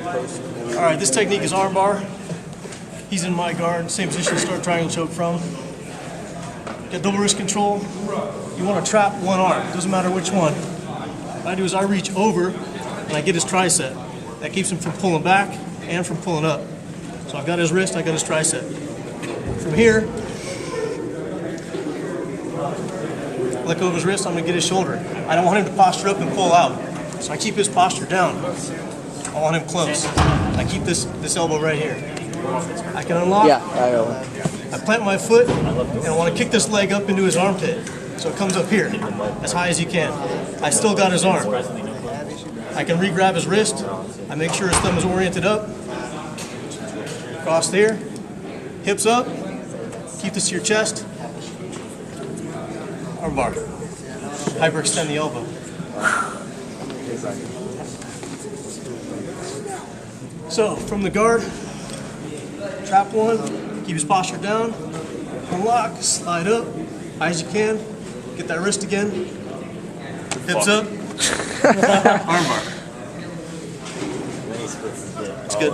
All right, this technique is armbar. He's in my guard, same position to start triangle choke from. Got double wrist control. You want to trap one arm, doesn't matter which one. What I do is I reach over and I get his tricep. That keeps him from pulling back and from pulling up. So I've got his wrist, I got his tricep. From here, let go of his wrist, I'm gonna get his shoulder. I don't want him to posture up and pull out. So I keep his posture down. I want him close. I keep this elbow right here. I can unlock. Yeah, I know. I plant my foot and I want to kick this leg up into his armpit. So it comes up here, as high as you can. I still got his arm. I can re-grab his wrist. I make sure his thumb is oriented up. Cross there. Hips up. Keep this to your chest. Armbar. Hyperextend the elbow. So, from the guard, trap one, keep his posture down, unlock, slide up, high as you can, get that wrist again, hips up, armbar. It's good.